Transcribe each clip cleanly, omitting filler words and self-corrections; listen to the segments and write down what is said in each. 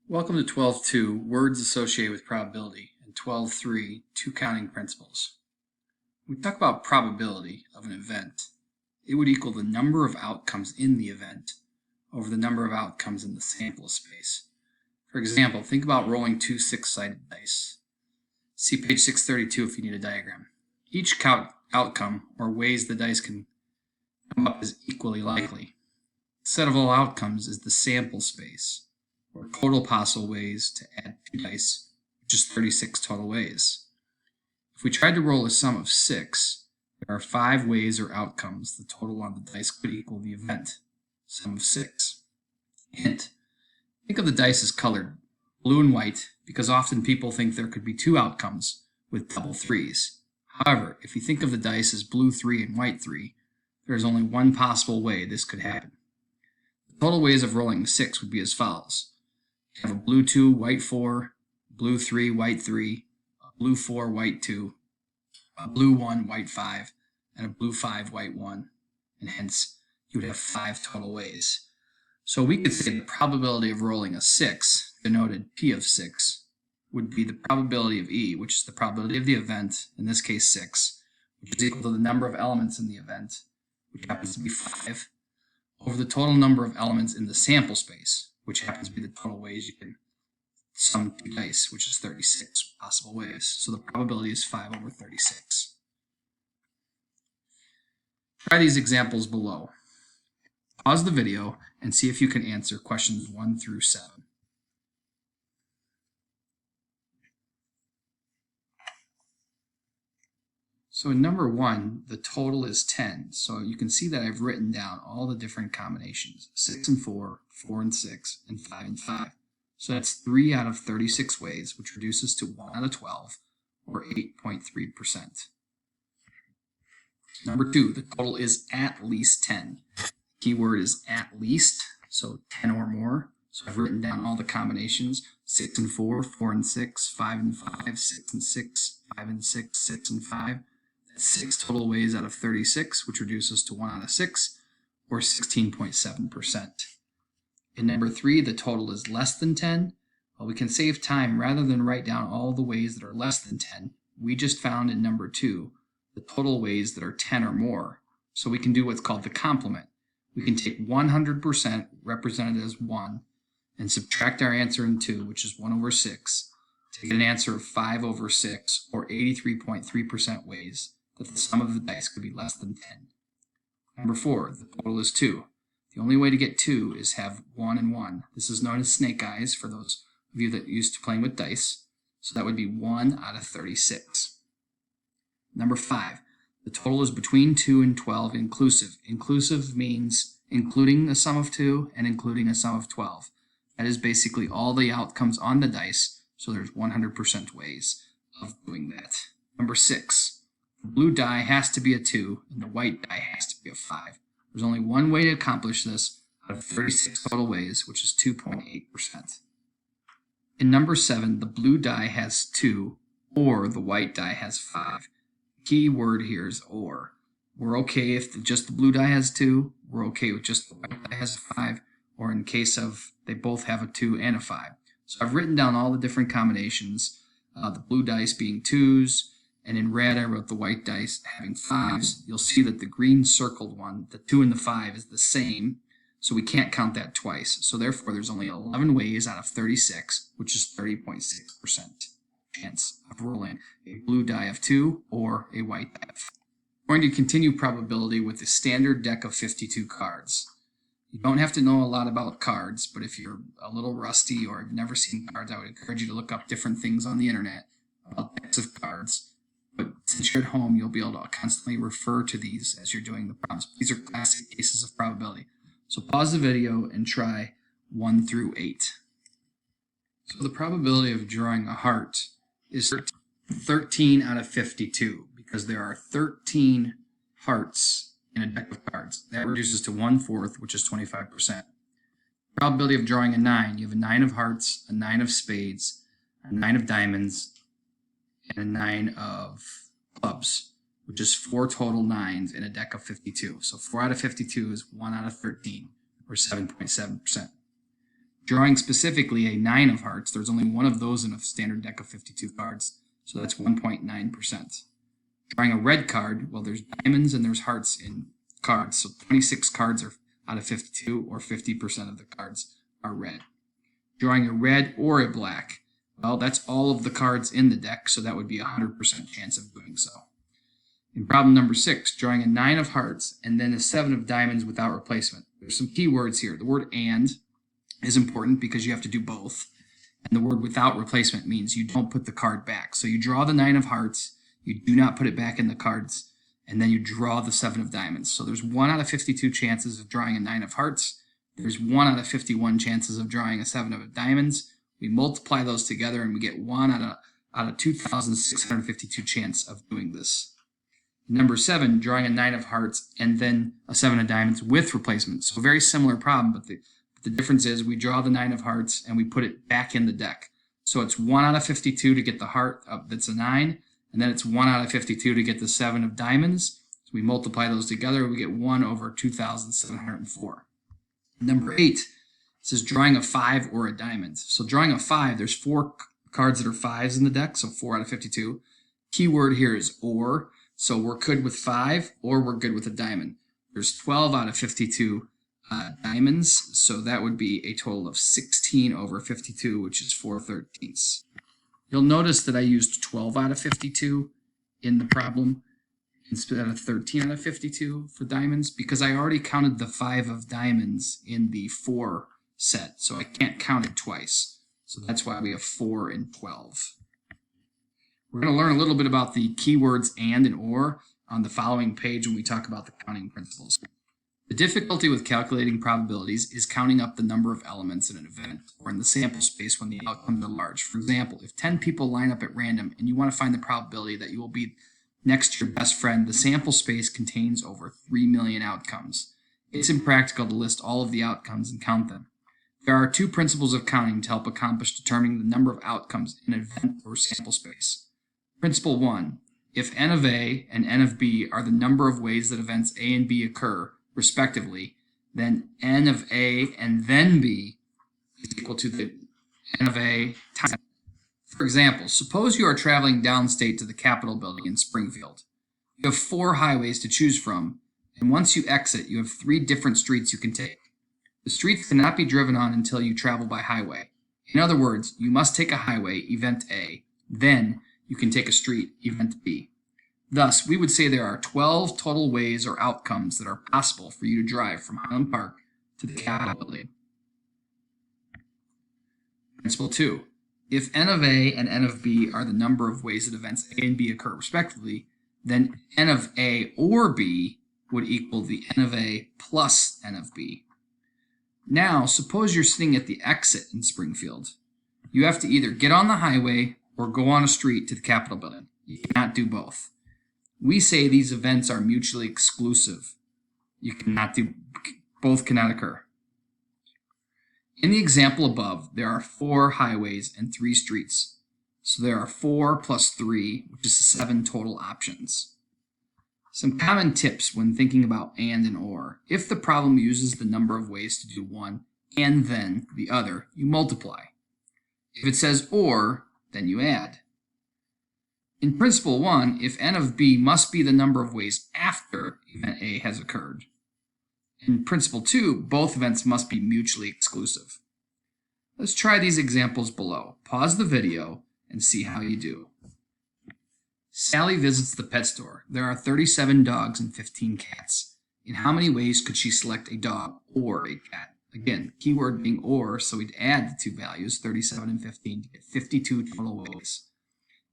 Welcome to 12.2, Words Associated with Probability, and 12.3, Two Counting Principles. When we talk about probability of an event, it would equal the number of outcomes in the event over the number of outcomes in the sample space. For example, think about rolling two six-sided dice. See page 632 if you need a diagram. Each outcome, or ways the dice can come up, is equally likely. The set of all outcomes is the sample space, or total possible ways to add two dice, which is 36 total ways. If we tried to roll a sum of 6, there are 5 ways or outcomes. The total on the dice could equal the event, sum of 6. Hint: think of the dice as colored blue and white because often people think there could be 2 outcomes with double 3s. However, if you think of the dice as blue 3 and white 3, there is only one possible way this could happen. The total ways of rolling 6 would be as follows. You have a blue 2, white 4, blue 3, white 3, a blue 4, white 2, a blue 1, white 5, and a blue 5, white 1, and hence you would have 5 total ways. So we could say the probability of rolling a 6, denoted P of 6, would be the probability of E, which is the probability of the event, in this case 6, which is equal to the number of elements in the event, which happens to be 5, over the total number of elements in the sample space, which happens to be the total ways you can sum two dice, which is 36 possible ways. So the probability is 5 over 36. Try these examples below. Pause the video and see if you can answer questions 1 through 7. So in number 1, the total is 10. So you can see that I've written down all the different combinations: 6 and 4, 4 and 6, and 5 and 5. So that's 3 out of 36 ways, which reduces to 1 out of 12, or 8.3%. Number 2, the total is at least 10. The keyword is at least, so 10 or more. So I've written down all the combinations: 6 and 4, 4 and 6, 5 and 5, 6 and 6, 5 and 6, 6 and 5. 6 total ways out of 36, which reduces to 1 out of 6, or 16.7%. In number 3, the total is less than 10. Well, we can save time. Rather than write down all the ways that are less than 10, we just found in number 2 the total ways that are 10 or more. So we can do what's called the complement. We can take 100% represented as 1 and subtract our answer in 2, which is 1 over 6, to get an answer of 5 over 6, or 83.3% ways that the sum of the dice could be less than 10. Number 4, the total is 2. The only way to get 2 is have 1 and 1. This is known as snake eyes for those of you that are used to playing with dice. So that would be 1 out of 36. Number 5, the total is between 2 and 12 inclusive. Inclusive means including a sum of 2 and including a sum of 12. That is basically all the outcomes on the dice, so there's 100% ways of doing that. Number 6, the blue die has to be a 2 and the white die has to be a 5. There's only one way to accomplish this out of 36 total ways, which is 2.8%. In number 7, the blue die has 2 or the white die has 5. The key word here is or. We're okay if just the blue die has 2, we're okay with just the white die has a 5, or in case of they both have a 2 and a 5. So I've written down all the different combinations, the blue dice being 2s, and in red I wrote the white dice having 5s. You'll see that the green circled one, the 2 and the 5, is the same, so we can't count that twice. So therefore there's only 11 ways out of 36, which is 30.6% chance of rolling a blue die of 2 or a white die of 5. We're going to continue probability with the standard deck of 52 cards. You don't have to know a lot about cards, but if you're a little rusty or have never seen cards, I would encourage you to look up different things on the internet about decks of cards. But since you're at home, you'll be able to constantly refer to these as you're doing the problems. These are classic cases of probability. So pause the video and try 1 through 8. So the probability of drawing a heart is 13 out of 52 because there are 13 hearts in a deck of cards. That reduces to 1/4, which is 25%. Probability of drawing a 9, you have a 9 of hearts, a 9 of spades, a 9 of diamonds, and a 9 of clubs, which is 4 total 9s in a deck of 52. So 4 out of 52 is 1 out of 13, or 7.7%. Drawing specifically a 9 of hearts, there's only one of those in a standard deck of 52 cards, so that's 1.9%. Drawing a red card, well, there's diamonds and there's hearts in cards, so 26 cards are out of 52, or 50% of the cards are red. Drawing a red or a black, well, that's all of the cards in the deck, so that would be a 100% chance of doing so. In problem number 6, drawing a 9 of hearts and then a 7 of diamonds without replacement. There's some key words here. The word "and" is important because you have to do both. And the word "without replacement" means you don't put the card back. So you draw the 9 of hearts, you do not put it back in the cards, and then you draw the 7 of diamonds. So there's 1 out of 52 chances of drawing a 9 of hearts. There's 1 out of 51 chances of drawing a 7 of diamonds. We multiply those together and we get 1 out of 2,652 chance of doing this. Number 7, drawing a 9 of hearts and then a 7 of diamonds with replacement. So a very similar problem, but the difference is we draw the 9 of hearts and we put it back in the deck. So it's 1 out of 52 to get the heart that's a 9, and then it's 1 out of 52 to get the 7 of diamonds. So we multiply those together, we get 1 over 2,704. Number 8 says drawing a 5 or a diamond. So drawing a 5, there's 4 cards that are 5s in the deck, so 4 out of 52. Keyword here is "or." So we're good with 5 or we're good with a diamond. There's 12 out of 52 diamonds, so that would be a total of 16 over 52, which is 4/13. You'll notice that I used 12 out of 52 in the problem instead of 13 out of 52 for diamonds because I already counted the 5 of diamonds in the 4 set, so I can't count it twice. So that's why we have 4 and 12. We're going to learn a little bit about the keywords "and" and "or" on the following page when we talk about the counting principles. The difficulty with calculating probabilities is counting up the number of elements in an event or in the sample space when the outcomes are large. For example, if 10 people line up at random and you want to find the probability that you will be next to your best friend, the sample space contains over 3 million outcomes. It's impractical to list all of the outcomes and count them. There are 2 principles of counting to help accomplish determining the number of outcomes in an event or sample space. Principle 1. If n of A and n of B are the number of ways that events A and B occur, respectively, then n of A and then B is equal to the n of A times. For example, suppose you are traveling downstate to the Capitol building in Springfield. You have 4 highways to choose from, and once you exit, you have 3 different streets you can take. The streets cannot be driven on until you travel by highway. In other words, you must take a highway, event A, then you can take a street, event B. Thus, we would say there are 12 total ways or outcomes that are possible for you to drive from Highland Park to the Capitol building. Principle 2. If n of A and n of B are the number of ways that events A and B occur respectively, then n of A or B would equal the n of A plus n of B. Now, suppose you're sitting at the exit in Springfield. You have to either get on the highway or go on a street to the Capitol building. You cannot do both. We say these events are mutually exclusive. Both cannot occur. In the example above, there are 4 highways and 3 streets. So there are 4 plus 3, which is 7 total options. Some common tips when thinking about "and" and "or." If the problem uses the number of ways to do one and then the other, you multiply. If it says "or," then you add. In principle 1, if n of B must be the number of ways after event A has occurred. In principle 2, both events must be mutually exclusive. Let's try these examples below. Pause the video and see how you do. Sally visits the pet store. There are 37 dogs and 15 cats. In how many ways could she select a dog or a cat? Again, keyword being "or," so we'd add the 2 values, 37 and 15, to get 52 total ways.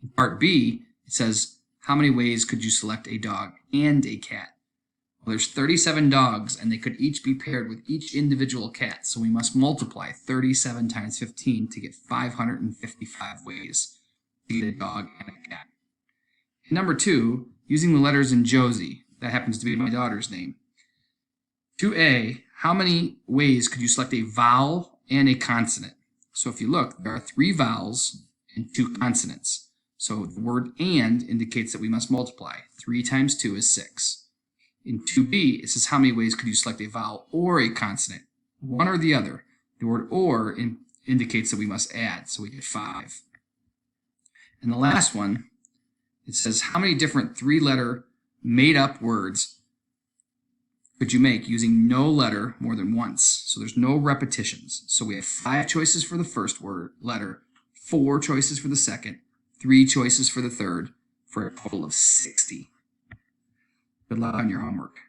In part B, it says, how many ways could you select a dog and a cat? Well, there's 37 dogs, and they could each be paired with each individual cat, so we must multiply 37 times 15 to get 555 ways to get a dog and a cat. In number 2, using the letters in Josie, that happens to be my daughter's name. 2A, how many ways could you select a vowel and a consonant? So if you look, there are 3 vowels and 2 consonants. So the word "and" indicates that we must multiply. 3 times 2 is 6. In 2B, it says how many ways could you select a vowel or a consonant? One or the other. The word or indicates that we must add, so we get 5. And the last one, it says, how many different 3-letter made-up words could you make using no letter more than once? So there's no repetitions. So we have 5 choices for the first word letter, 4 choices for the second, 3 choices for the third, for a total of 60. Good luck on your homework.